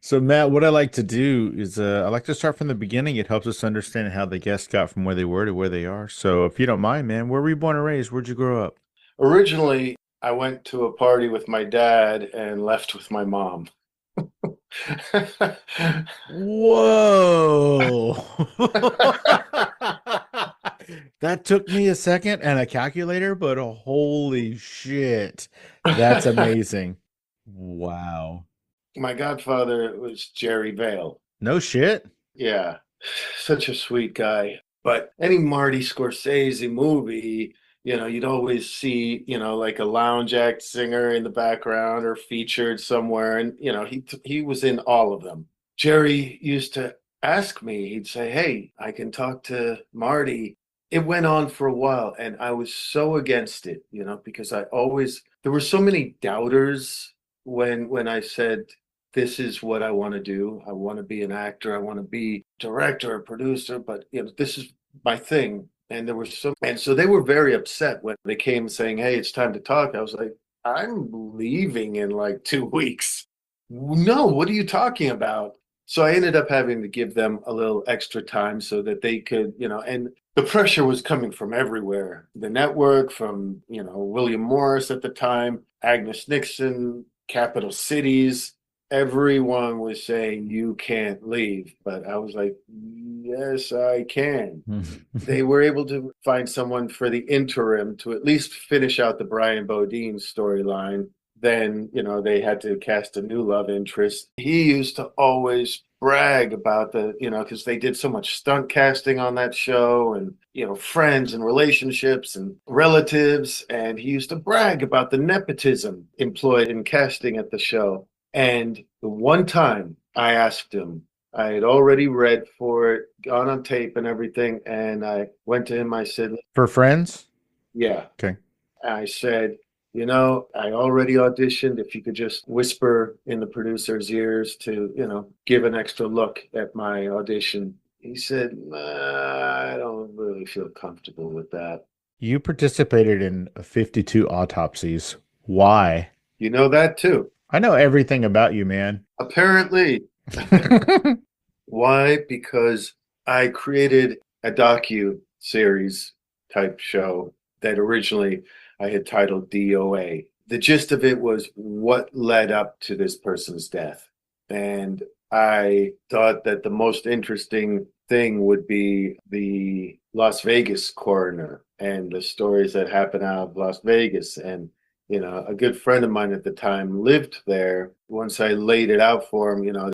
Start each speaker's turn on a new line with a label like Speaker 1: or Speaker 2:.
Speaker 1: So, Matt, what I like to do is I like to start from the beginning. It helps us understand how the guests got from where they were to where they are. So, if you don't mind, man, where were you born and raised? Where'd you grow up?
Speaker 2: Originally, I went to a party with my dad and left with my mom.
Speaker 1: Whoa. That took me a second and a calculator, but holy shit. That's amazing. Wow.
Speaker 2: My godfather was Jerry Vale.
Speaker 1: No shit.
Speaker 2: Yeah, such a sweet guy. But any Marty Scorsese movie, you'd always see, like a lounge act singer in the background or featured somewhere. And, he was in all of them. Jerry used to ask me, he'd say, "Hey, I can talk to Marty." It went on for a while, and I was so against it, because there were so many doubters when I said, this is what I want to do. I want to be an actor. I want to be director or producer, but this is my thing. And so they were very upset when they came saying, "Hey, it's time to talk." I was like, "I'm leaving in like 2 weeks." No, what are you talking about? So I ended up having to give them a little extra time so that they could, and the pressure was coming from everywhere. The network, from, William Morris at the time, Agnes Nixon, Capital Cities, everyone was saying you can't leave, but I was like, yes, I can. They were able to find someone for the interim to at least finish out the Brian Bodine storyline. Then, they had to cast a new love interest. He used to always brag about because they did so much stunt casting on that show, and, friends and relationships and relatives. And he used to brag about the nepotism employed in casting at the show. And the one time I asked him, I had already read for it, gone on tape and everything, and I went to him. I said,
Speaker 1: For friends?
Speaker 2: "Yeah."
Speaker 1: Okay.
Speaker 2: I said, "I already auditioned. If you could just whisper in the producer's ears to, give an extra look at my audition." He said, "Nah, I don't really feel comfortable with that."
Speaker 1: You participated in 52 autopsies. Why?
Speaker 2: You know that too.
Speaker 1: I know everything about you, man.
Speaker 2: Apparently. Why? Because I created a docu-series type show that originally I had titled DOA. The gist of it was what led up to this person's death. And I thought that the most interesting thing would be the Las Vegas coroner and the stories that happen out of Las Vegas. And a good friend of mine at the time lived there. Once I laid it out for him,